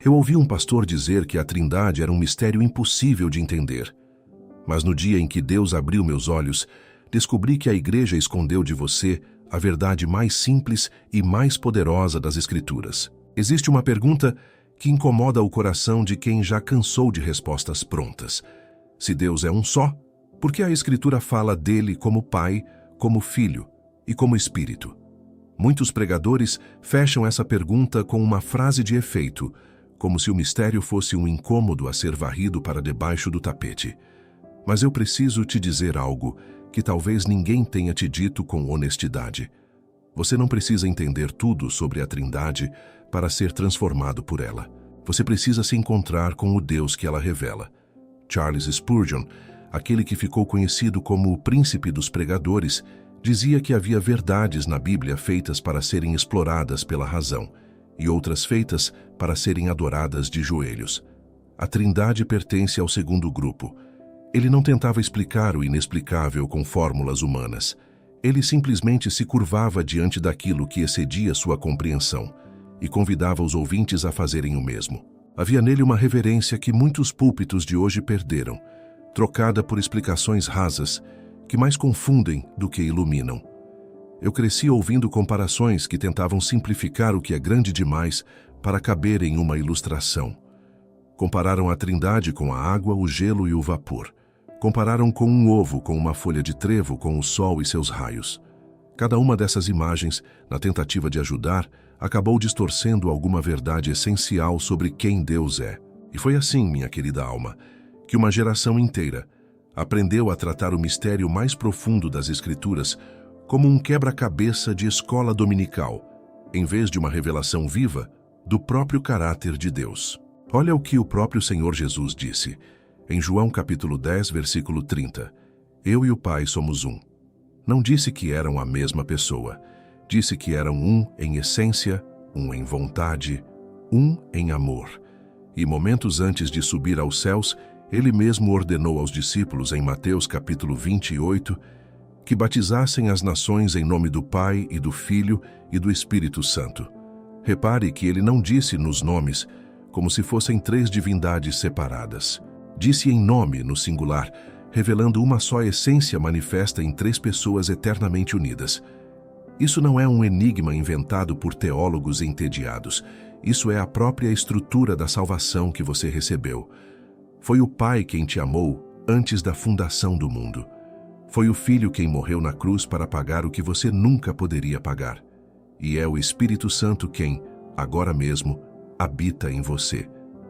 Eu ouvi um pastor dizer que a Trindade era um mistério impossível de entender. Mas no dia em que Deus abriu meus olhos, descobri que a Igreja escondeu de você a verdade mais simples e mais poderosa das Escrituras. Existe uma pergunta que incomoda o coração de quem já cansou de respostas prontas. Se Deus é um só, por que a Escritura fala dele como Pai, como Filho e como Espírito? Muitos pregadores fecham essa pergunta com uma frase de efeito, como se o mistério fosse um incômodo a ser varrido para debaixo do tapete. Mas eu preciso te dizer algo que talvez ninguém tenha te dito com honestidade. Você não precisa entender tudo sobre a Trindade para ser transformado por ela. Você precisa se encontrar com o Deus que ela revela. Charles Spurgeon, aquele que ficou conhecido como o príncipe dos pregadores, dizia que havia verdades na Bíblia feitas para serem exploradas pela razão e outras feitas para serem adoradas de joelhos. A Trindade pertence ao segundo grupo. Ele não tentava explicar o inexplicável com fórmulas humanas. Ele simplesmente se curvava diante daquilo que excedia sua compreensão e convidava os ouvintes a fazerem o mesmo. Havia nele uma reverência que muitos púlpitos de hoje perderam, trocada por explicações rasas que mais confundem do que iluminam. Eu cresci ouvindo comparações que tentavam simplificar o que é grande demais para caber em uma ilustração. Compararam a Trindade com a água, o gelo e o vapor. Compararam com um ovo com uma folha de trevo, com o sol e seus raios. Cada uma dessas imagens, na tentativa de ajudar, acabou distorcendo alguma verdade essencial sobre quem Deus é. E foi assim, minha querida alma, que uma geração inteira aprendeu a tratar o mistério mais profundo das Escrituras como um quebra-cabeça de escola dominical, em vez de uma revelação viva do próprio caráter de Deus. Olha o que o próprio Senhor Jesus disse, em João capítulo 10, versículo 30. Eu e o Pai somos um. Não disse que eram a mesma pessoa. Disse que eram um em essência, um em vontade, um em amor. E momentos antes de subir aos céus, ele mesmo ordenou aos discípulos em Mateus capítulo 28 que batizassem as nações em nome do Pai e do Filho e do Espírito Santo. Repare que ele não disse nos nomes como se fossem três divindades separadas. Disse em nome no singular, revelando uma só essência manifesta em três pessoas eternamente unidas. Isso não é um enigma inventado por teólogos entediados. Isso é a própria estrutura da salvação que você recebeu. Foi o Pai quem te amou antes da fundação do mundo. Foi o Filho quem morreu na cruz para pagar o que você nunca poderia pagar. E é o Espírito Santo quem, agora mesmo, habita em você,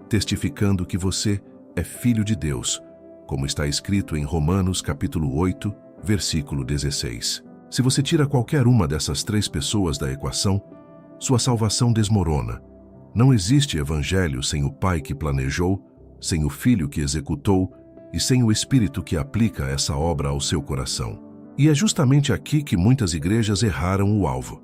testificando que você é filho de Deus, como está escrito em Romanos capítulo 8, versículo 16. Se você tira qualquer uma dessas três pessoas da equação, sua salvação desmorona. Não existe evangelho sem o Pai que planejou, sem o Filho que executou e sem o Espírito que aplica essa obra ao seu coração. E é justamente aqui que muitas igrejas erraram o alvo.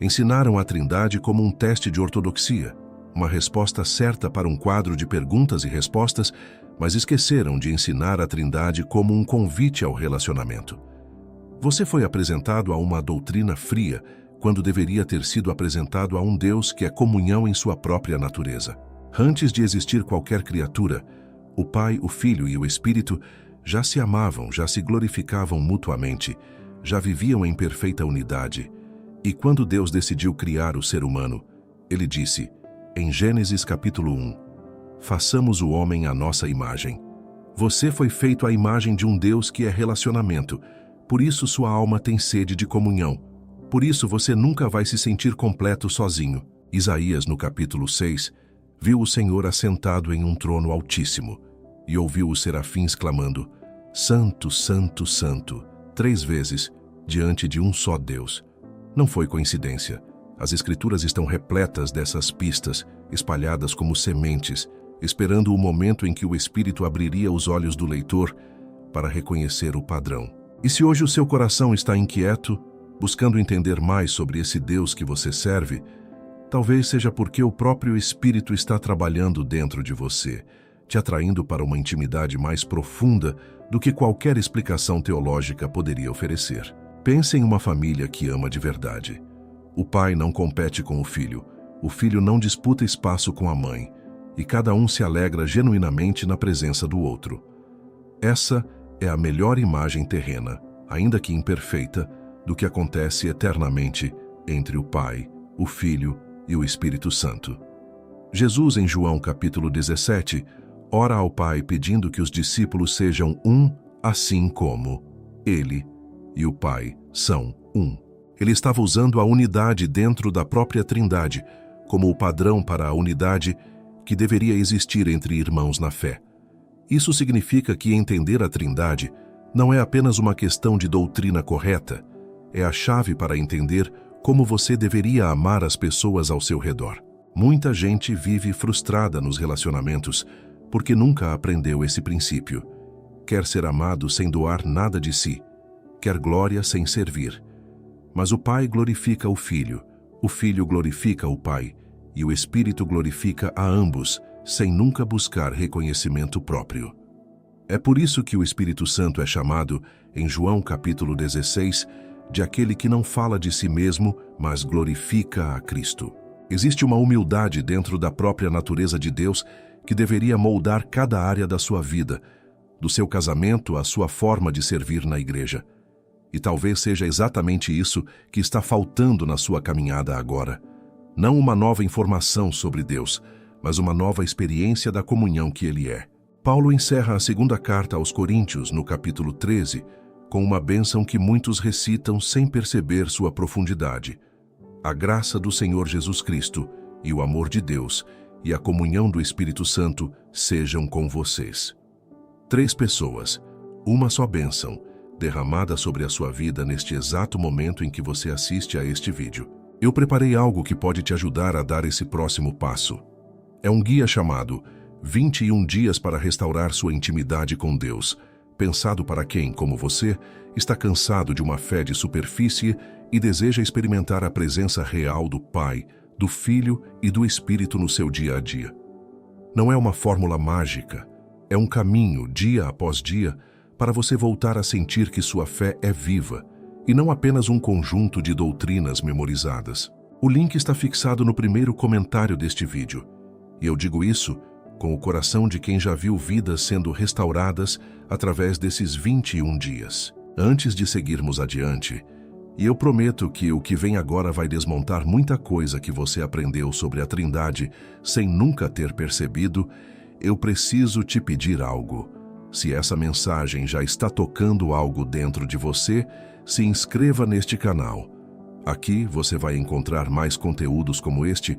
Ensinaram a Trindade como um teste de ortodoxia, uma resposta certa para um quadro de perguntas e respostas, mas esqueceram de ensinar a Trindade como um convite ao relacionamento. Você foi apresentado a uma doutrina fria, quando deveria ter sido apresentado a um Deus que é comunhão em sua própria natureza. Antes de existir qualquer criatura, o Pai, o Filho e o Espírito já se amavam, já se glorificavam mutuamente, já viviam em perfeita unidade. E quando Deus decidiu criar o ser humano, ele disse, em Gênesis capítulo 1, façamos o homem à nossa imagem. Você foi feito à imagem de um Deus que é relacionamento, por isso sua alma tem sede de comunhão. Por isso você nunca vai se sentir completo sozinho. Isaías, no capítulo 6, viu o Senhor assentado em um trono altíssimo e ouviu os serafins clamando, Santo, Santo, Santo, 3 vezes, diante de um só Deus. Não foi coincidência. As Escrituras estão repletas dessas pistas, espalhadas como sementes, esperando o momento em que o Espírito abriria os olhos do leitor para reconhecer o padrão. E se hoje o seu coração está inquieto, buscando entender mais sobre esse Deus que você serve, talvez seja porque o próprio Espírito está trabalhando dentro de você, te atraindo para uma intimidade mais profunda do que qualquer explicação teológica poderia oferecer. Pense em uma família que ama de verdade. O pai não compete com o filho não disputa espaço com a mãe, e cada um se alegra genuinamente na presença do outro. Essa é a melhor imagem terrena, ainda que imperfeita, do que acontece eternamente entre o Pai, o Filho e o Espírito Santo. Jesus, em João capítulo 17, ora ao Pai pedindo que os discípulos sejam um, assim como Ele e o Pai são um. Ele estava usando a unidade dentro da própria Trindade como o padrão para a unidade que deveria existir entre irmãos na fé. Isso significa que entender a Trindade não é apenas uma questão de doutrina correta, é a chave para entender como você deveria amar as pessoas ao seu redor. Muita gente vive frustrada nos relacionamentos porque nunca aprendeu esse princípio. Quer ser amado sem doar nada de si, quer glória sem servir. Mas o Pai glorifica o Filho glorifica o Pai, e o Espírito glorifica a ambos, sem nunca buscar reconhecimento próprio. É por isso que o Espírito Santo é chamado, em João capítulo 16, de aquele que não fala de si mesmo, mas glorifica a Cristo. Existe uma humildade dentro da própria natureza de Deus que deveria moldar cada área da sua vida, do seu casamento à sua forma de servir na igreja. E talvez seja exatamente isso que está faltando na sua caminhada agora. Não uma nova informação sobre Deus, mas uma nova experiência da comunhão que Ele é. Paulo encerra a segunda carta aos Coríntios, no capítulo 13, com uma bênção que muitos recitam sem perceber sua profundidade. A graça do Senhor Jesus Cristo e o amor de Deus e a comunhão do Espírito Santo sejam com vocês. 3 pessoas, uma só bênção, derramada sobre a sua vida neste exato momento em que você assiste a este vídeo. Eu preparei algo que pode te ajudar a dar esse próximo passo. É um guia chamado 21 Dias para Restaurar Sua Intimidade com Deus, pensado para quem, como você, está cansado de uma fé de superfície e deseja experimentar a presença real do Pai, do Filho e do Espírito no seu dia a dia. Não é uma fórmula mágica, é um caminho, dia após dia, para você voltar a sentir que sua fé é viva, e não apenas um conjunto de doutrinas memorizadas. O link está fixado no primeiro comentário deste vídeo, e eu digo isso com o coração de quem já viu vidas sendo restauradas através desses 21 dias. Antes de seguirmos adiante, e eu prometo que o que vem agora vai desmontar muita coisa que você aprendeu sobre a Trindade sem nunca ter percebido, eu preciso te pedir algo. Se essa mensagem já está tocando algo dentro de você, se inscreva neste canal. Aqui você vai encontrar mais conteúdos como este,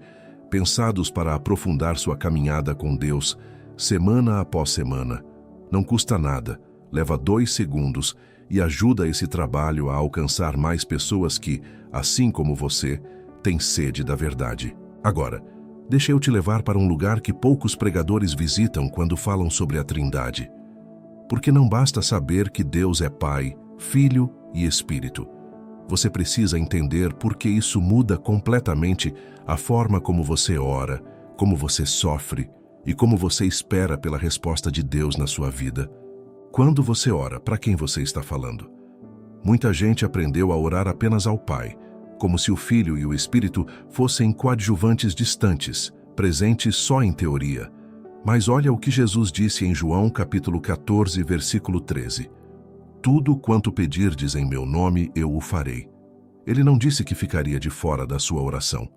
pensados para aprofundar sua caminhada com Deus, semana após semana. Não custa nada, leva 2 segundos e ajuda esse trabalho a alcançar mais pessoas que, assim como você, têm sede da verdade. Agora, deixa eu te levar para um lugar que poucos pregadores visitam quando falam sobre a Trindade. Porque não basta saber que Deus é Pai, Filho e Espírito. Você precisa entender por que isso muda completamente a forma como você ora, como você sofre e como você espera pela resposta de Deus na sua vida. Quando você ora, para quem você está falando? Muita gente aprendeu a orar apenas ao Pai, como se o Filho e o Espírito fossem coadjuvantes distantes, presentes só em teoria. Mas olha o que Jesus disse em João capítulo 14, versículo 13. Tudo quanto pedirdes em meu nome, eu o farei. Ele não disse que ficaria de fora da sua oração.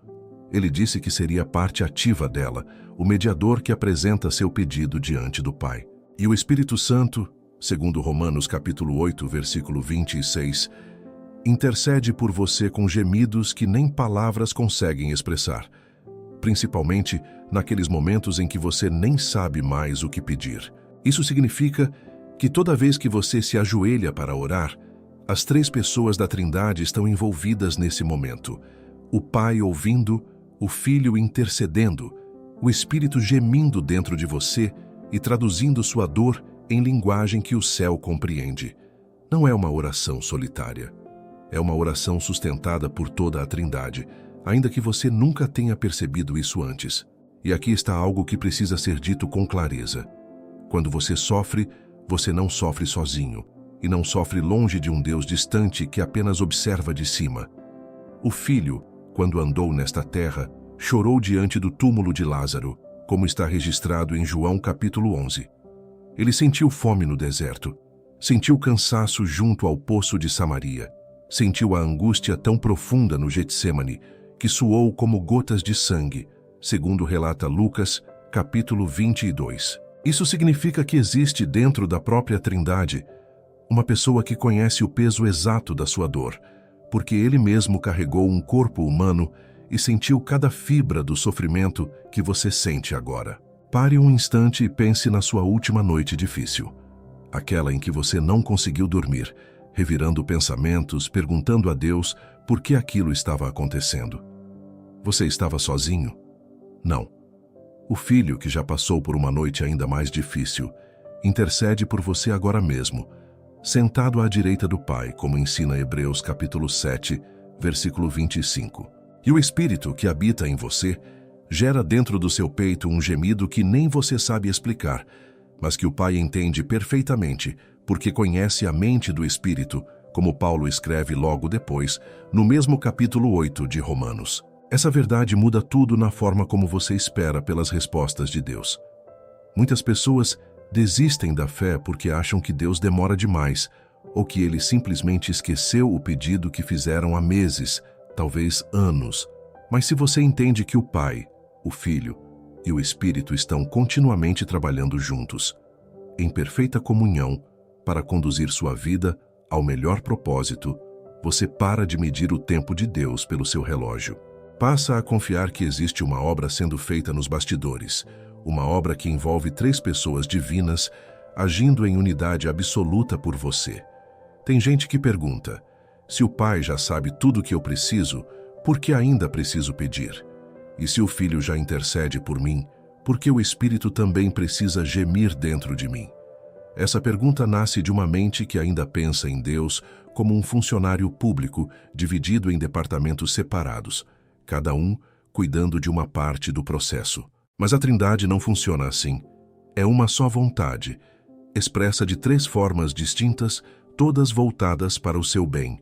Ele disse que seria parte ativa dela, o mediador que apresenta seu pedido diante do Pai. E o Espírito Santo, segundo Romanos capítulo 8, versículo 26, intercede por você com gemidos que nem palavras conseguem expressar, principalmente naqueles momentos em que você nem sabe mais o que pedir. Isso significa que toda vez que você se ajoelha para orar, as 3 pessoas da Trindade estão envolvidas nesse momento. O Pai ouvindo, o Filho intercedendo, o Espírito gemindo dentro de você e traduzindo sua dor em linguagem que o céu compreende. Não é uma oração solitária. É uma oração sustentada por toda a Trindade, ainda que você nunca tenha percebido isso antes. E aqui está algo que precisa ser dito com clareza. Quando você sofre, você não sofre sozinho, e não sofre longe de um Deus distante que apenas observa de cima. O Filho, quando andou nesta terra, chorou diante do túmulo de Lázaro, como está registrado em João capítulo 11. Ele sentiu fome no deserto, sentiu cansaço junto ao poço de Samaria, sentiu a angústia tão profunda no Getsêmani, que suou como gotas de sangue, segundo relata Lucas, capítulo 22. Isso significa que existe dentro da própria Trindade uma pessoa que conhece o peso exato da sua dor, porque ele mesmo carregou um corpo humano e sentiu cada fibra do sofrimento que você sente agora. Pare um instante e pense na sua última noite difícil, aquela em que você não conseguiu dormir, revirando pensamentos, perguntando a Deus por que aquilo estava acontecendo. Você estava sozinho? Não. O Filho, que já passou por uma noite ainda mais difícil, intercede por você agora mesmo, sentado à direita do Pai, como ensina Hebreus capítulo 7, versículo 25. E o Espírito que habita em você gera dentro do seu peito um gemido que nem você sabe explicar, mas que o Pai entende perfeitamente, porque conhece a mente do Espírito, como Paulo escreve logo depois, no mesmo capítulo 8 de Romanos. Essa verdade muda tudo na forma como você espera pelas respostas de Deus. Muitas pessoas desistem da fé porque acham que Deus demora demais, ou que Ele simplesmente esqueceu o pedido que fizeram há meses, talvez anos. Mas se você entende que o Pai, o Filho e o Espírito estão continuamente trabalhando juntos, em perfeita comunhão, para conduzir sua vida ao melhor propósito, você para de medir o tempo de Deus pelo seu relógio. Passa a confiar que existe uma obra sendo feita nos bastidores, uma obra que envolve 3 pessoas divinas agindo em unidade absoluta por você. Tem gente que pergunta: se o Pai já sabe tudo o que eu preciso, por que ainda preciso pedir? E se o Filho já intercede por mim, por que o Espírito também precisa gemir dentro de mim? Essa pergunta nasce de uma mente que ainda pensa em Deus como um funcionário público dividido em departamentos separados, cada um cuidando de uma parte do processo. Mas a Trindade não funciona assim. É uma só vontade, expressa de 3 formas distintas, todas voltadas para o seu bem.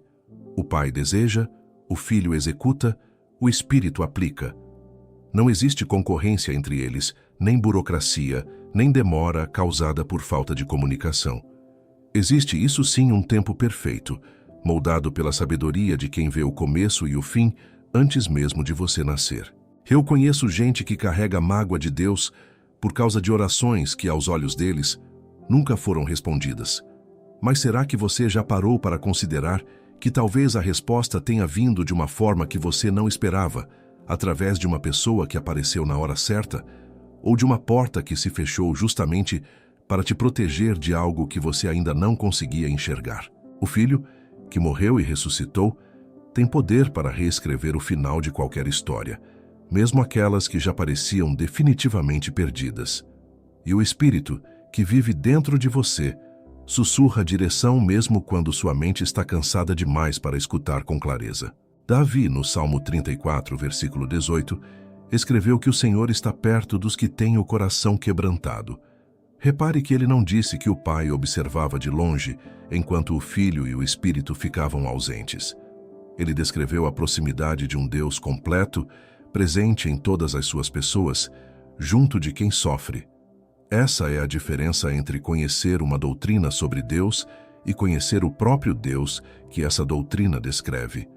O Pai deseja, o Filho executa, o Espírito aplica. Não existe concorrência entre eles, nem burocracia, nem demora causada por falta de comunicação. Existe, isso sim, um tempo perfeito, moldado pela sabedoria de quem vê o começo e o fim antes mesmo de você nascer. Eu conheço gente que carrega mágoa de Deus por causa de orações que, aos olhos deles, nunca foram respondidas. Mas será que você já parou para considerar que talvez a resposta tenha vindo de uma forma que você não esperava, através de uma pessoa que apareceu na hora certa, ou de uma porta que se fechou justamente para te proteger de algo que você ainda não conseguia enxergar? O Filho, que morreu e ressuscitou, tem poder para reescrever o final de qualquer história, mesmo aquelas que já pareciam definitivamente perdidas. E o Espírito, que vive dentro de você, sussurra a direção mesmo quando sua mente está cansada demais para escutar com clareza. Davi, no Salmo 34, versículo 18, escreveu que o Senhor está perto dos que têm o coração quebrantado. Repare que ele não disse que o Pai observava de longe, enquanto o Filho e o Espírito ficavam ausentes. Ele descreveu a proximidade de um Deus completo, presente em todas as suas pessoas, junto de quem sofre. Essa é a diferença entre conhecer uma doutrina sobre Deus e conhecer o próprio Deus que essa doutrina descreve.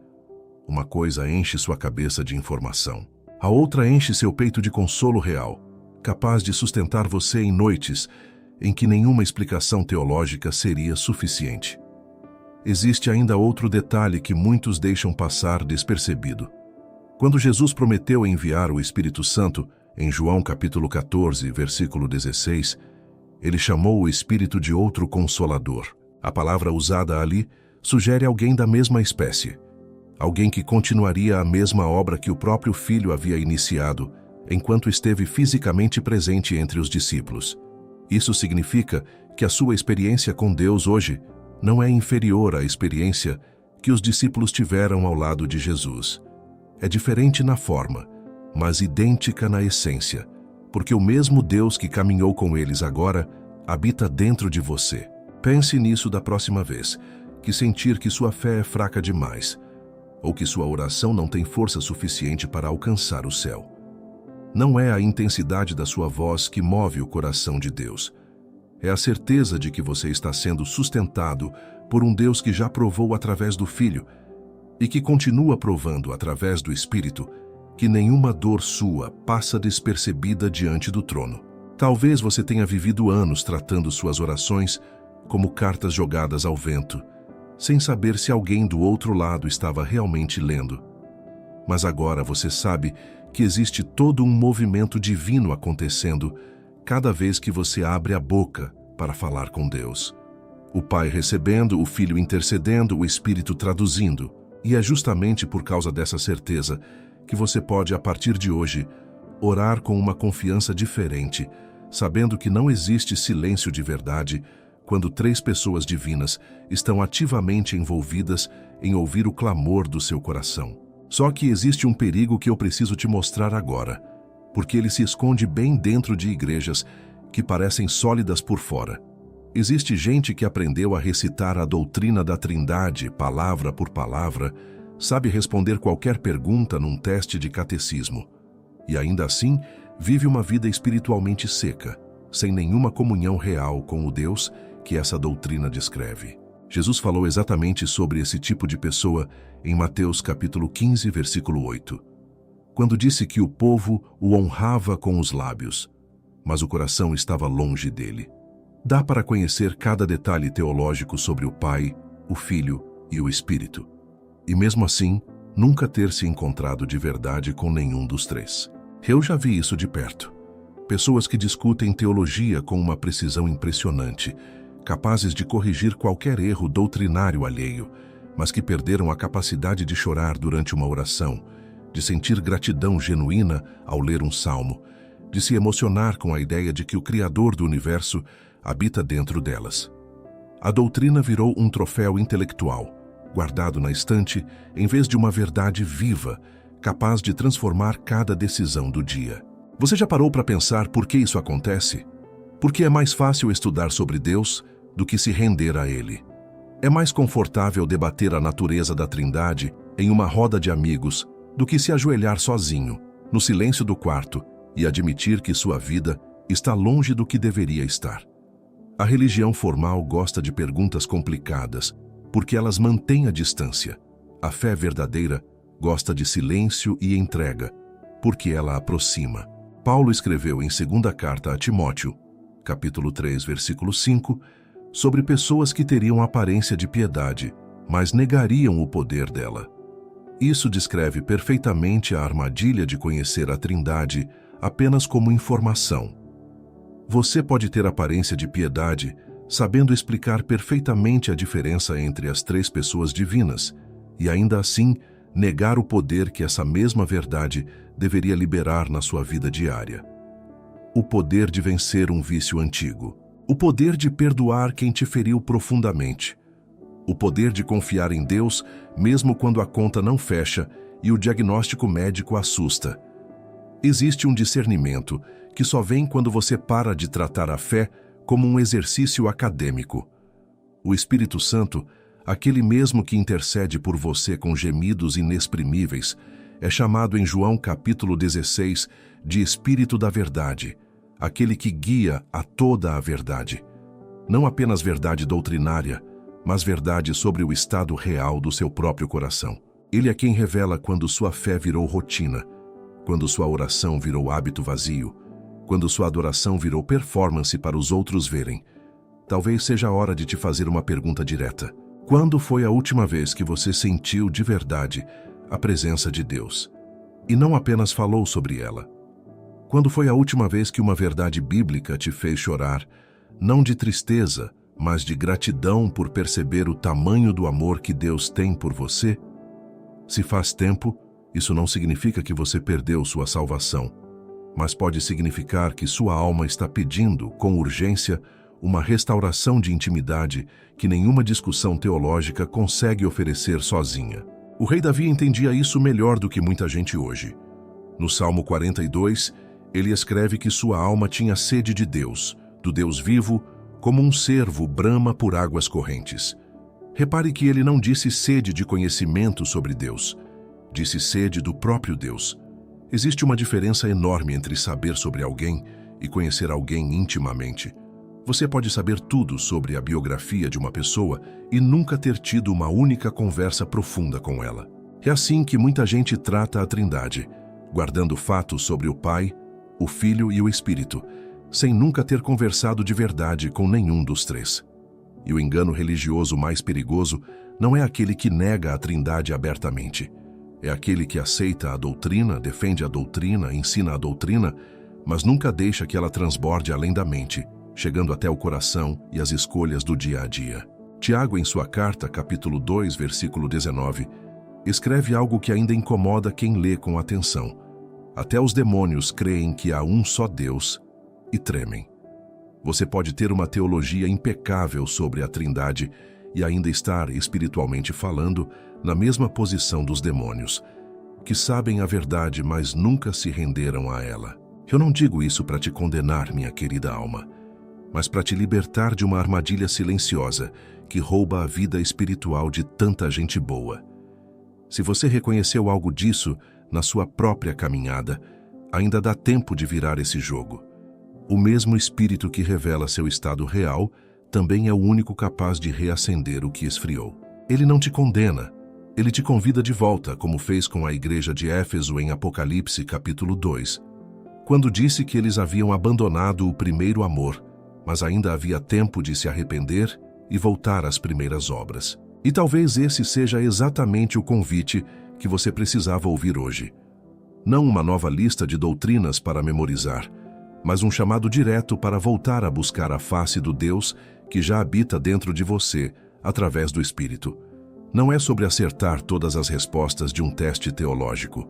Uma coisa enche sua cabeça de informação. A outra enche seu peito de consolo real, capaz de sustentar você em noites em que nenhuma explicação teológica seria suficiente. Existe ainda outro detalhe que muitos deixam passar despercebido. Quando Jesus prometeu enviar o Espírito Santo, em João capítulo 14, versículo 16, ele chamou o Espírito de outro Consolador. A palavra usada ali sugere alguém da mesma espécie, alguém que continuaria a mesma obra que o próprio Filho havia iniciado, enquanto esteve fisicamente presente entre os discípulos. Isso significa que a sua experiência com Deus hoje não é inferior à experiência que os discípulos tiveram ao lado de Jesus. É diferente na forma, mas idêntica na essência, porque o mesmo Deus que caminhou com eles agora habita dentro de você. Pense nisso da próxima vez que sentir que sua fé é fraca demais, ou que sua oração não tem força suficiente para alcançar o céu. Não é a intensidade da sua voz que move o coração de Deus. É a certeza de que você está sendo sustentado por um Deus que já provou através do Filho e que continua provando através do Espírito que nenhuma dor sua passa despercebida diante do trono. Talvez você tenha vivido anos tratando suas orações como cartas jogadas ao vento, sem saber se alguém do outro lado estava realmente lendo. Mas agora você sabe que existe todo um movimento divino acontecendo cada vez que você abre a boca para falar com Deus. O Pai recebendo, o Filho intercedendo, o Espírito traduzindo. E é justamente por causa dessa certeza que você pode, a partir de hoje, orar com uma confiança diferente, sabendo que não existe silêncio de verdade quando 3 pessoas divinas estão ativamente envolvidas em ouvir o clamor do seu coração. Só que existe um perigo que eu preciso te mostrar agora, porque ele se esconde bem dentro de igrejas que parecem sólidas por fora. Existe gente que aprendeu a recitar a doutrina da Trindade, palavra por palavra, sabe responder qualquer pergunta num teste de catecismo, e ainda assim vive uma vida espiritualmente seca, sem nenhuma comunhão real com o Deus que essa doutrina descreve. Jesus falou exatamente sobre esse tipo de pessoa em Mateus capítulo 15, versículo 8, quando disse que o povo o honrava com os lábios, mas o coração estava longe dele. Dá para conhecer cada detalhe teológico sobre o Pai, o Filho e o Espírito, e mesmo assim, nunca ter se encontrado de verdade com nenhum dos 3. Eu já vi isso de perto. Pessoas que discutem teologia com uma precisão impressionante, capazes de corrigir qualquer erro doutrinário alheio, mas que perderam a capacidade de chorar durante uma oração, de sentir gratidão genuína ao ler um salmo, de se emocionar com a ideia de que o Criador do universo habita dentro delas. A doutrina virou um troféu intelectual, guardado na estante, em vez de uma verdade viva, capaz de transformar cada decisão do dia. Você já parou para pensar por que isso acontece? Porque é mais fácil estudar sobre Deus do que se render a Ele. É mais confortável debater a natureza da Trindade em uma roda de amigos do que se ajoelhar sozinho, no silêncio do quarto, e admitir que sua vida está longe do que deveria estar. A religião formal gosta de perguntas complicadas, porque elas mantêm a distância. A fé verdadeira gosta de silêncio e entrega, porque ela aproxima. Paulo escreveu em 2ª carta a Timóteo, capítulo 3, versículo 5, sobre pessoas que teriam aparência de piedade, mas negariam o poder dela. Isso descreve perfeitamente a armadilha de conhecer a Trindade apenas como informação. Você pode ter aparência de piedade, sabendo explicar perfeitamente a diferença entre as 3 pessoas divinas, e ainda assim negar o poder que essa mesma verdade deveria liberar na sua vida diária. O poder de vencer um vício antigo. O poder de perdoar quem te feriu profundamente. O poder de confiar em Deus mesmo quando a conta não fecha e o diagnóstico médico assusta. Existe um discernimento que só vem quando você para de tratar a fé como um exercício acadêmico. O Espírito Santo, aquele mesmo que intercede por você com gemidos inexprimíveis, é chamado em João capítulo 16 de Espírito da Verdade, aquele que guia a toda a verdade. Não apenas verdade doutrinária, mas verdade sobre o estado real do seu próprio coração. Ele é quem revela quando sua fé virou rotina, quando sua oração virou hábito vazio, quando sua adoração virou performance para os outros verem. Talvez seja a hora de te fazer uma pergunta direta. Quando foi a última vez que você sentiu de verdade a presença de Deus? E não apenas falou sobre ela. Quando foi a última vez que uma verdade bíblica te fez chorar, não de tristeza, mas de gratidão por perceber o tamanho do amor que Deus tem por você? Se faz tempo, isso não significa que você perdeu sua salvação, mas pode significar que sua alma está pedindo, com urgência, uma restauração de intimidade que nenhuma discussão teológica consegue oferecer sozinha. O rei Davi entendia isso melhor do que muita gente hoje. No Salmo 42, ele escreve que sua alma tinha sede de Deus, do Deus vivo, como um cervo brama por águas correntes. Repare que ele não disse sede de conhecimento sobre Deus, disse sede do próprio Deus. Existe uma diferença enorme entre saber sobre alguém e conhecer alguém intimamente. Você pode saber tudo sobre a biografia de uma pessoa e nunca ter tido uma única conversa profunda com ela. É assim que muita gente trata a Trindade, guardando fatos sobre o Pai, o Filho e o Espírito, sem nunca ter conversado de verdade com nenhum dos três. E o engano religioso mais perigoso não é aquele que nega a Trindade abertamente. É aquele que aceita a doutrina, defende a doutrina, ensina a doutrina, mas nunca deixa que ela transborde além da mente, chegando até o coração e as escolhas do dia a dia. Tiago, em sua carta, capítulo 2, versículo 19, escreve algo que ainda incomoda quem lê com atenção. Até os demônios creem que há um só Deus e tremem. Você pode ter uma teologia impecável sobre a Trindade e ainda estar, espiritualmente falando, na mesma posição dos demônios, que sabem a verdade, mas nunca se renderam a ela. Eu não digo isso para te condenar, minha querida alma, mas para te libertar de uma armadilha silenciosa que rouba a vida espiritual de tanta gente boa. Se você reconheceu algo disso na sua própria caminhada, ainda dá tempo de virar esse jogo. O mesmo Espírito que revela seu estado real também é o único capaz de reacender o que esfriou. Ele não te condena, ele te convida de volta, como fez com a igreja de Éfeso em Apocalipse capítulo 2, quando disse que eles haviam abandonado o primeiro amor, mas ainda havia tempo de se arrepender e voltar às primeiras obras. E talvez esse seja exatamente o convite que você precisava ouvir hoje. Não uma nova lista de doutrinas para memorizar, mas um chamado direto para voltar a buscar a face do Deus que já habita dentro de você, através do Espírito. Não é sobre acertar todas as respostas de um teste teológico.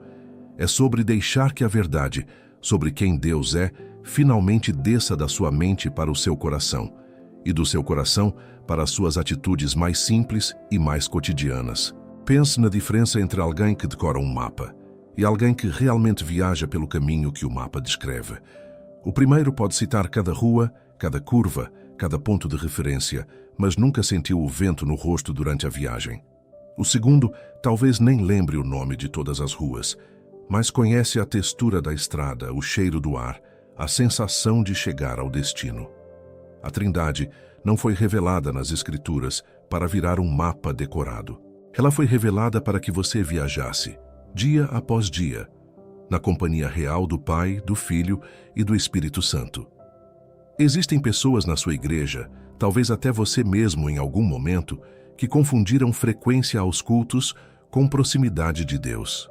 É sobre deixar que a verdade sobre quem Deus é finalmente desça da sua mente para o seu coração, e do seu coração para as suas atitudes mais simples e mais cotidianas. Pense na diferença entre alguém que decora um mapa e alguém que realmente viaja pelo caminho que o mapa descreve. O primeiro pode citar cada rua, cada curva, cada ponto de referência, mas nunca sentiu o vento no rosto durante a viagem. O segundo talvez nem lembre o nome de todas as ruas, mas conhece a textura da estrada, o cheiro do ar, a sensação de chegar ao destino. A Trindade não foi revelada nas Escrituras para virar um mapa decorado. Ela foi revelada para que você viajasse, dia após dia, na companhia real do Pai, do Filho e do Espírito Santo. Existem pessoas na sua igreja, talvez até você mesmo em algum momento, que confundiram frequência aos cultos com proximidade de Deus.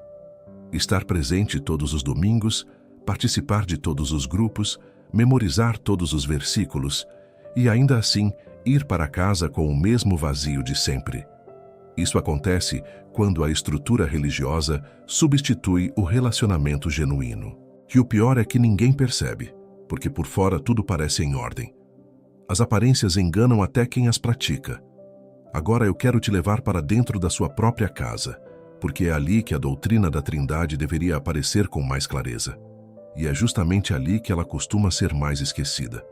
Estar presente todos os domingos, participar de todos os grupos, memorizar todos os versículos e ainda assim ir para casa com o mesmo vazio de sempre. Isso acontece quando a estrutura religiosa substitui o relacionamento genuíno. E o pior é que ninguém percebe, porque por fora tudo parece em ordem. As aparências enganam até quem as pratica. Agora eu quero te levar para dentro da sua própria casa, porque é ali que a doutrina da Trindade deveria aparecer com mais clareza. E é justamente ali que ela costuma ser mais esquecida.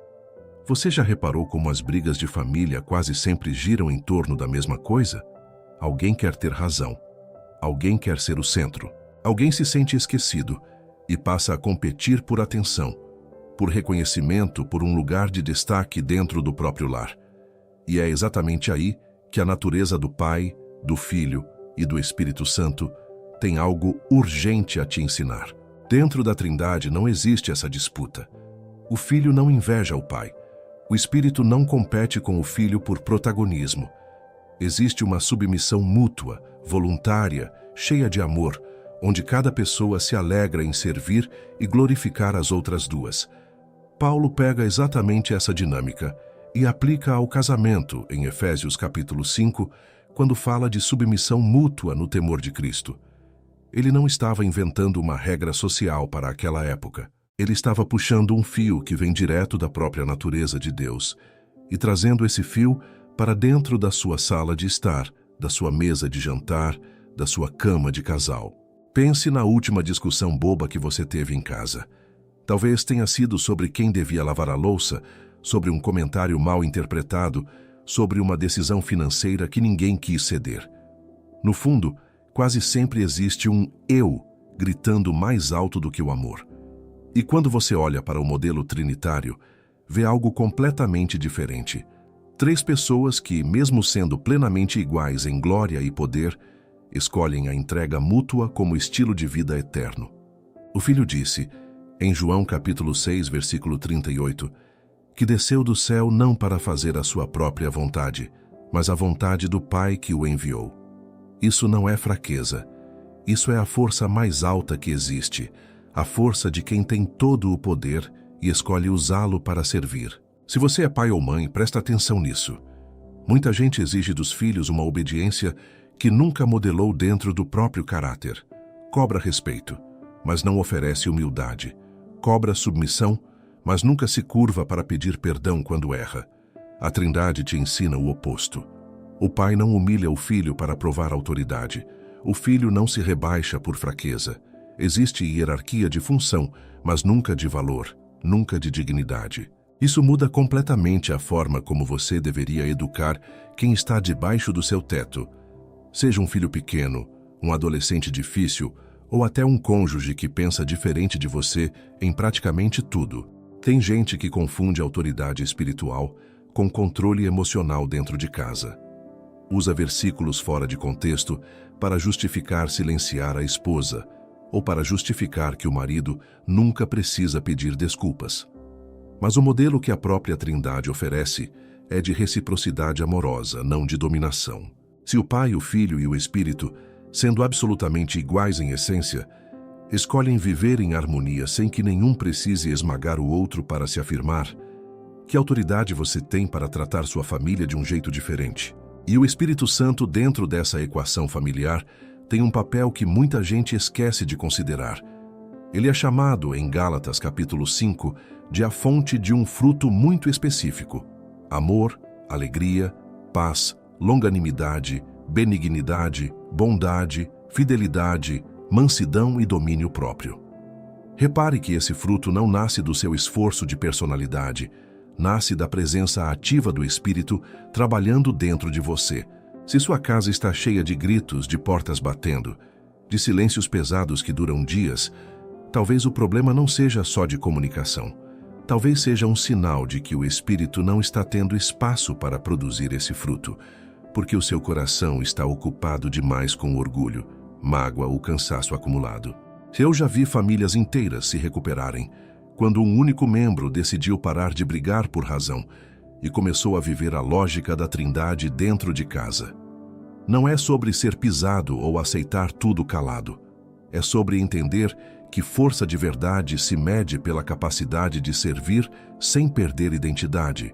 Você já reparou como as brigas de família quase sempre giram em torno da mesma coisa? Alguém quer ter razão. Alguém quer ser o centro. Alguém se sente esquecido e passa a competir por atenção, por reconhecimento, por um lugar de destaque dentro do próprio lar. E é exatamente aí que a natureza do Pai, do Filho e do Espírito Santo tem algo urgente a te ensinar. Dentro da Trindade não existe essa disputa. O Filho não inveja o Pai. O Espírito não compete com o Filho por protagonismo. Existe uma submissão mútua, voluntária, cheia de amor, onde cada pessoa se alegra em servir e glorificar as outras duas. Paulo pega exatamente essa dinâmica e aplica ao casamento em Efésios capítulo 5, quando fala de submissão mútua no temor de Cristo. Ele não estava inventando uma regra social para aquela época. Ele estava puxando um fio que vem direto da própria natureza de Deus e trazendo esse fio para dentro da sua sala de estar, da sua mesa de jantar, da sua cama de casal. Pense na última discussão boba que você teve em casa. Talvez tenha sido sobre quem devia lavar a louça, sobre um comentário mal interpretado, sobre uma decisão financeira que ninguém quis ceder. No fundo, quase sempre existe um eu gritando mais alto do que o amor. E quando você olha para o modelo trinitário, vê algo completamente diferente. 3 pessoas que, mesmo sendo plenamente iguais em glória e poder, escolhem a entrega mútua como estilo de vida eterno. O Filho disse, em João capítulo 6, versículo 38, que desceu do céu não para fazer a sua própria vontade, mas a vontade do Pai que o enviou. Isso não é fraqueza. Isso é a força mais alta que existe, a força de quem tem todo o poder e escolhe usá-lo para servir. Se você é pai ou mãe, presta atenção nisso. Muita gente exige dos filhos uma obediência que nunca modelou dentro do próprio caráter. Cobra respeito, mas não oferece humildade. Cobra submissão, mas nunca se curva para pedir perdão quando erra. A Trindade te ensina o oposto. O pai não humilha o filho para provar autoridade. O filho não se rebaixa por fraqueza. Existe hierarquia de função, mas nunca de valor, nunca de dignidade. Isso muda completamente a forma como você deveria educar quem está debaixo do seu teto. Seja um filho pequeno, um adolescente difícil ou até um cônjuge que pensa diferente de você em praticamente tudo. Tem gente que confunde autoridade espiritual com controle emocional dentro de casa. Usa versículos fora de contexto para justificar silenciar a esposa ou para justificar que o marido nunca precisa pedir desculpas. Mas o modelo que a própria Trindade oferece é de reciprocidade amorosa, não de dominação. Se o Pai, o Filho e o Espírito, sendo absolutamente iguais em essência, escolhem viver em harmonia sem que nenhum precise esmagar o outro para se afirmar, que autoridade você tem para tratar sua família de um jeito diferente? E o Espírito Santo, dentro dessa equação familiar, tem um papel que muita gente esquece de considerar. Ele é chamado, em Gálatas capítulo 5, de a fonte de um fruto muito específico: amor, alegria, paz, longanimidade, benignidade, bondade, fidelidade, mansidão e domínio próprio. Repare que esse fruto não nasce do seu esforço de personalidade, nasce da presença ativa do Espírito trabalhando dentro de você. Se sua casa está cheia de gritos, de portas batendo, de silêncios pesados que duram dias, talvez o problema não seja só de comunicação. Talvez seja um sinal de que o Espírito não está tendo espaço para produzir esse fruto, porque o seu coração está ocupado demais com orgulho, mágoa ou cansaço acumulado. Eu já vi famílias inteiras se recuperarem quando um único membro decidiu parar de brigar por razão e começou a viver a lógica da Trindade dentro de casa. Não é sobre ser pisado ou aceitar tudo calado. É sobre entender que força de verdade se mede pela capacidade de servir sem perder identidade,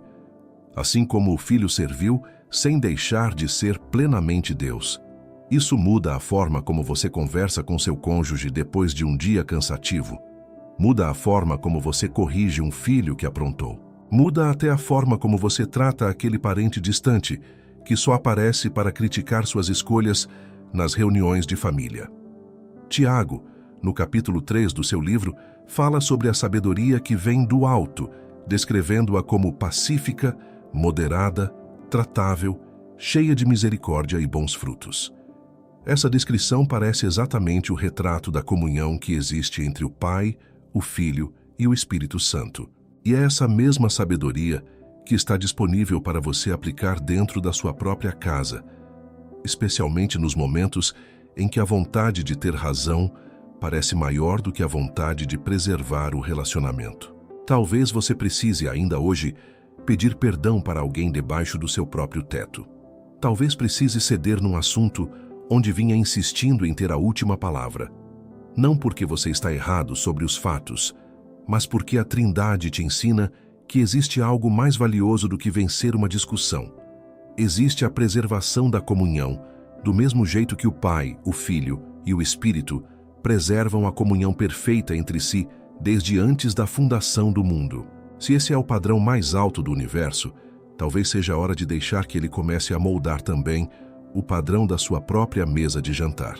assim como o Filho serviu sem deixar de ser plenamente Deus. Isso muda a forma como você conversa com seu cônjuge depois de um dia cansativo. Muda a forma como você corrige um filho que aprontou. Muda até a forma como você trata aquele parente distante que só aparece para criticar suas escolhas nas reuniões de família. Tiago, no capítulo 3 do seu livro, fala sobre a sabedoria que vem do alto, descrevendo-a como pacífica, moderada, tratável, cheia de misericórdia e bons frutos. Essa descrição parece exatamente o retrato da comunhão que existe entre o Pai, o Filho e o Espírito Santo. E é essa mesma sabedoria que está disponível para você aplicar dentro da sua própria casa, especialmente nos momentos em que a vontade de ter razão parece maior do que a vontade de preservar o relacionamento. Talvez você precise ainda hoje pedir perdão para alguém debaixo do seu próprio teto. Talvez precise ceder num assunto onde vinha insistindo em ter a última palavra. Não porque você está errado sobre os fatos, mas porque a Trindade te ensina que existe algo mais valioso do que vencer uma discussão. Existe a preservação da comunhão, do mesmo jeito que o Pai, o Filho e o Espírito preservam a comunhão perfeita entre si desde antes da fundação do mundo. Se esse é o padrão mais alto do universo, talvez seja a hora de deixar que ele comece a moldar também o padrão da sua própria mesa de jantar.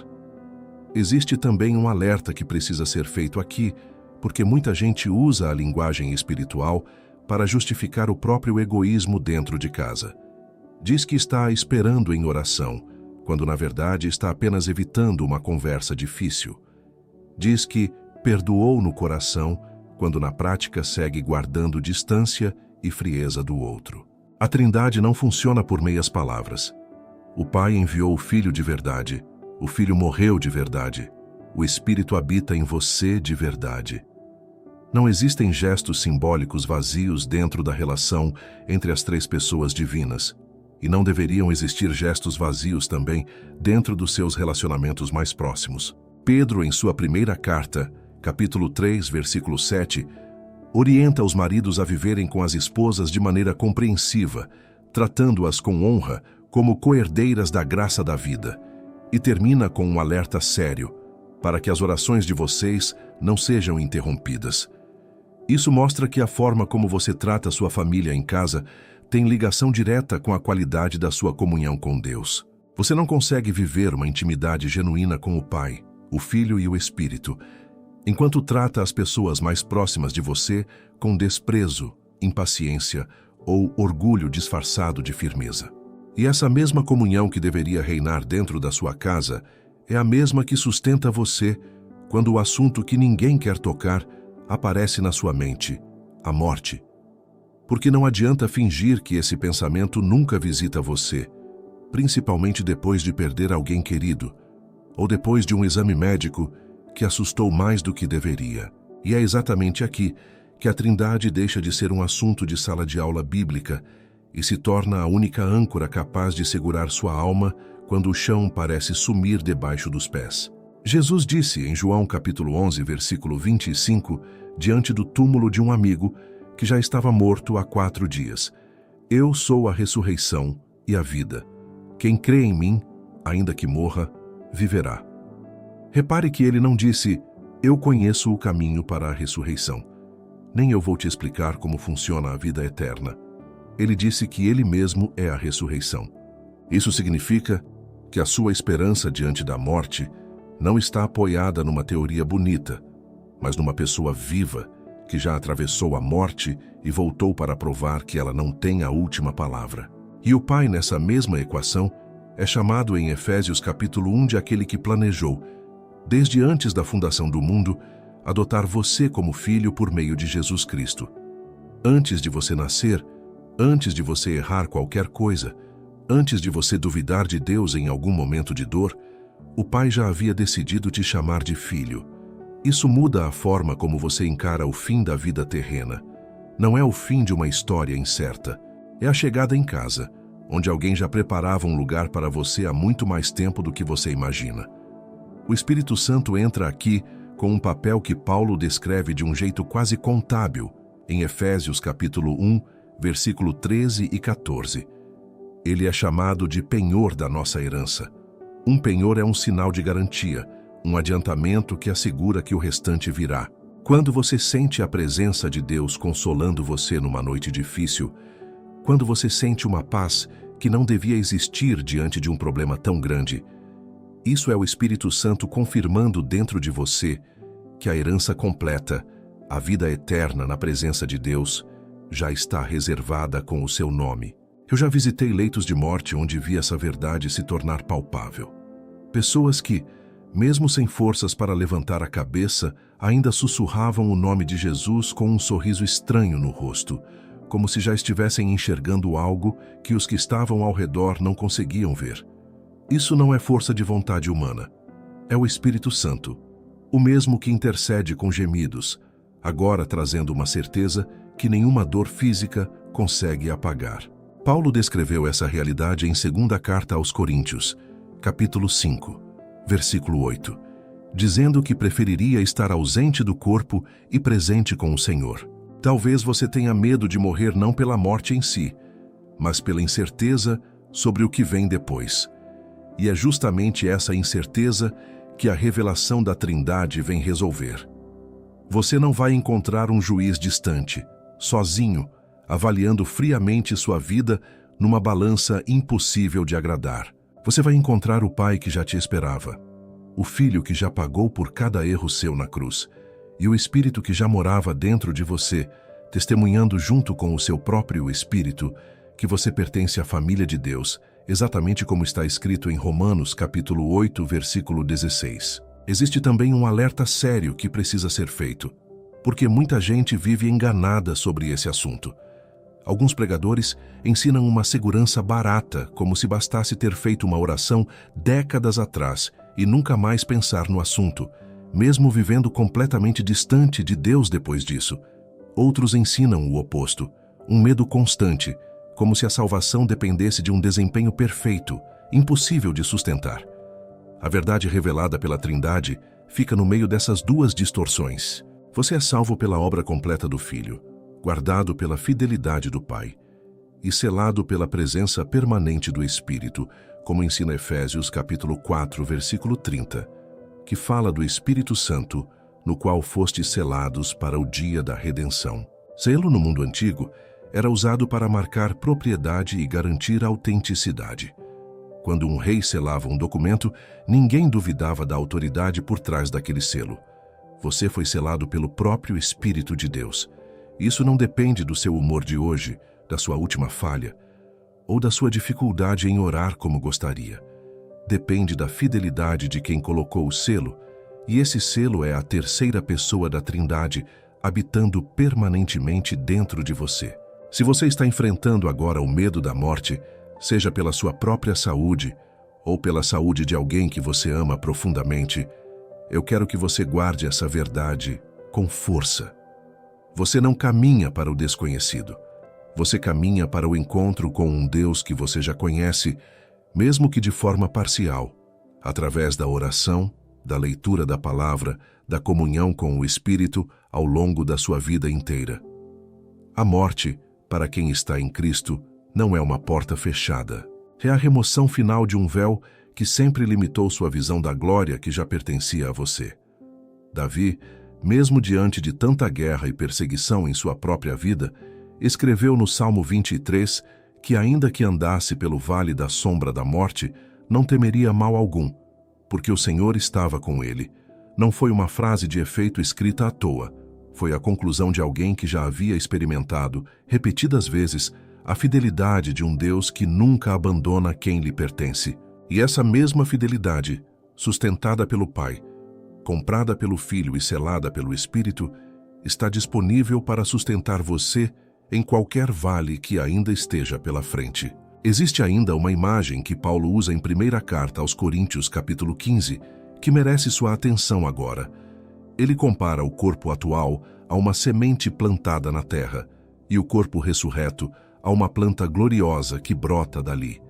Existe também um alerta que precisa ser feito aqui, porque muita gente usa a linguagem espiritual para justificar o próprio egoísmo dentro de casa. Diz que está esperando em oração, quando na verdade está apenas evitando uma conversa difícil. diz que perdoou no coração, quando na prática segue guardando distância e frieza do outro. A Trindade não funciona por meias palavras. O Pai enviou o Filho de verdade, o Filho morreu de verdade, o Espírito habita em você de verdade. Não existem gestos simbólicos vazios dentro da relação entre as três pessoas divinas, e não deveriam existir gestos vazios também dentro dos seus relacionamentos mais próximos. Pedro, em sua primeira carta, capítulo 3, versículo 7, orienta os maridos a viverem com as esposas de maneira compreensiva, tratando-as com honra como coerdeiras da graça da vida, e termina com um alerta sério, para que as orações de vocês não sejam interrompidas. Isso mostra que a forma como você trata sua família em casa tem ligação direta com a qualidade da sua comunhão com Deus. Você não consegue viver uma intimidade genuína com o Pai, o Filho e o Espírito, enquanto trata as pessoas mais próximas de você com desprezo, impaciência ou orgulho disfarçado de firmeza. E essa mesma comunhão que deveria reinar dentro da sua casa é a mesma que sustenta você quando o assunto que ninguém quer tocar aparece na sua mente, a morte. Porque não adianta fingir que esse pensamento nunca visita você, principalmente depois de perder alguém querido, ou depois de um exame médico que assustou mais do que deveria. E é exatamente aqui que a Trindade deixa de ser um assunto de sala de aula bíblica e se torna a única âncora capaz de segurar sua alma quando o chão parece sumir debaixo dos pés. Jesus disse em João capítulo 11, versículo 25, diante do túmulo de um amigo que já estava morto há 4 dias: Eu sou a ressurreição e a vida. Quem crê em mim, ainda que morra, viverá. Repare que ele não disse, eu conheço o caminho para a ressurreição. Nem eu vou te explicar como funciona a vida eterna. Ele disse que ele mesmo é a ressurreição. Isso significa que a sua esperança diante da morte não está apoiada numa teoria bonita, mas numa pessoa viva que já atravessou a morte e voltou para provar que ela não tem a última palavra. E o Pai, nessa mesma equação, é chamado em Efésios capítulo 1 de aquele que planejou, desde antes da fundação do mundo, adotar você como filho por meio de Jesus Cristo. Antes de você nascer, antes de você errar qualquer coisa, antes de você duvidar de Deus em algum momento de dor, o Pai já havia decidido te chamar de filho. Isso muda a forma como você encara o fim da vida terrena. Não é o fim de uma história incerta. É a chegada em casa, onde alguém já preparava um lugar para você há muito mais tempo do que você imagina. O Espírito Santo entra aqui com um papel que Paulo descreve de um jeito quase contábil, em Efésios capítulo 1, versículo 13 e 14. Ele é chamado de penhor da nossa herança. Um penhor é um sinal de garantia, um adiantamento que assegura que o restante virá. Quando você sente a presença de Deus consolando você numa noite difícil, quando você sente uma paz que não devia existir diante de um problema tão grande, isso é o Espírito Santo confirmando dentro de você que a herança completa, a vida eterna na presença de Deus, já está reservada com o seu nome. Eu já visitei leitos de morte onde vi essa verdade se tornar palpável. Pessoas que, mesmo sem forças para levantar a cabeça, ainda sussurravam o nome de Jesus com um sorriso estranho no rosto, como se já estivessem enxergando algo que os que estavam ao redor não conseguiam ver. Isso não é força de vontade humana. É o Espírito Santo, o mesmo que intercede com gemidos, agora trazendo uma certeza que nenhuma dor física consegue apagar. Paulo descreveu essa realidade em 2ª carta aos Coríntios, capítulo 5, versículo 8, dizendo que preferiria estar ausente do corpo e presente com o Senhor. Talvez você tenha medo de morrer não pela morte em si, mas pela incerteza sobre o que vem depois. E é justamente essa incerteza que a revelação da Trindade vem resolver. Você não vai encontrar um juiz distante, sozinho, avaliando friamente sua vida numa balança impossível de agradar. Você vai encontrar o Pai que já te esperava, o Filho que já pagou por cada erro seu na cruz, e o Espírito que já morava dentro de você, testemunhando junto com o seu próprio Espírito que você pertence à família de Deus, exatamente como está escrito em Romanos capítulo 8, versículo 16. Existe também um alerta sério que precisa ser feito, porque muita gente vive enganada sobre esse assunto. Alguns pregadores ensinam uma segurança barata, como se bastasse ter feito uma oração décadas atrás e nunca mais pensar no assunto, mesmo vivendo completamente distante de Deus depois disso. Outros ensinam o oposto, um medo constante, como se a salvação dependesse de um desempenho perfeito, impossível de sustentar. A verdade revelada pela Trindade fica no meio dessas duas distorções. Você é salvo pela obra completa do Filho, guardado pela fidelidade do Pai e selado pela presença permanente do Espírito, como ensina Efésios capítulo 4, versículo 30, que fala do Espírito Santo, no qual fostes selados para o dia da redenção. Selo no mundo antigo era usado para marcar propriedade e garantir autenticidade. Quando um rei selava um documento, ninguém duvidava da autoridade por trás daquele selo. Você foi selado pelo próprio Espírito de Deus. Isso não depende do seu humor de hoje, da sua última falha, ou da sua dificuldade em orar como gostaria. Depende da fidelidade de quem colocou o selo, e esse selo é a terceira pessoa da Trindade, habitando permanentemente dentro de você. Se você está enfrentando agora o medo da morte, seja pela sua própria saúde ou pela saúde de alguém que você ama profundamente, eu quero que você guarde essa verdade com força. Você não caminha para o desconhecido. Você caminha para o encontro com um Deus que você já conhece, mesmo que de forma parcial, através da oração, da leitura da palavra, da comunhão com o Espírito ao longo da sua vida inteira. A morte, para quem está em Cristo, não é uma porta fechada. É a remoção final de um véu que sempre limitou sua visão da glória que já pertencia a você. Davi, mesmo diante de tanta guerra e perseguição em sua própria vida, escreveu no Salmo 23 que ainda que andasse pelo vale da sombra da morte, não temeria mal algum, porque o Senhor estava com ele. Não foi uma frase de efeito escrita à toa, foi a conclusão de alguém que já havia experimentado, repetidas vezes, a fidelidade de um Deus que nunca abandona quem lhe pertence. E essa mesma fidelidade, sustentada pelo Pai, comprada pelo Filho e selada pelo Espírito, está disponível para sustentar você em qualquer vale que ainda esteja pela frente. Existe ainda uma imagem que Paulo usa em primeira carta aos Coríntios, capítulo 15, que merece sua atenção agora. Ele compara o corpo atual a uma semente plantada na terra e o corpo ressurreto a uma planta gloriosa que brota dali.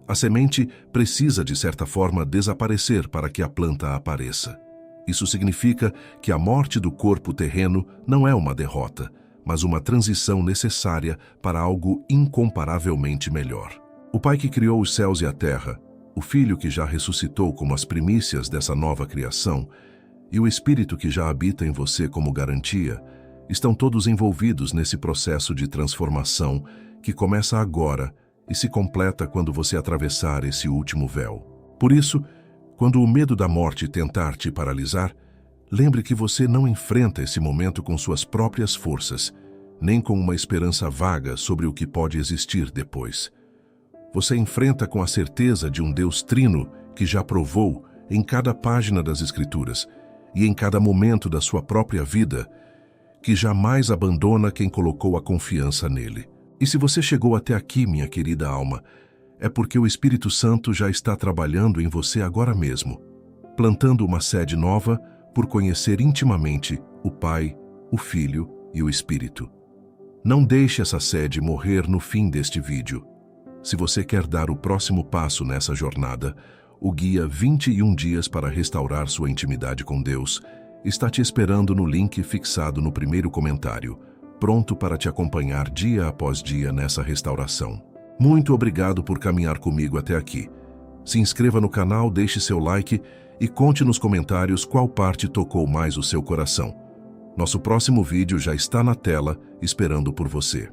A semente precisa, de certa forma, desaparecer para que a planta apareça. Isso significa que a morte do corpo terreno não é uma derrota, mas uma transição necessária para algo incomparavelmente melhor. O Pai que criou os céus e a terra, o Filho que já ressuscitou como as primícias dessa nova criação e o Espírito que já habita em você como garantia, estão todos envolvidos nesse processo de transformação que começa agora e se completa quando você atravessar esse último véu. Por isso, quando o medo da morte tentar te paralisar, lembre que você não enfrenta esse momento com suas próprias forças, nem com uma esperança vaga sobre o que pode existir depois. Você enfrenta com a certeza de um Deus trino que já provou em cada página das Escrituras e em cada momento da sua própria vida que jamais abandona quem colocou a confiança nele. E se você chegou até aqui, minha querida alma, é porque o Espírito Santo já está trabalhando em você agora mesmo, plantando uma sede nova por conhecer intimamente o Pai, o Filho e o Espírito. Não deixe essa sede morrer no fim deste vídeo. Se você quer dar o próximo passo nessa jornada, o guia 21 dias para restaurar sua intimidade com Deus está te esperando no link fixado no primeiro comentário, pronto para te acompanhar dia após dia nessa restauração. Muito obrigado por caminhar comigo até aqui. Se inscreva no canal, deixe seu like e conte nos comentários qual parte tocou mais o seu coração. Nosso próximo vídeo já está na tela, esperando por você.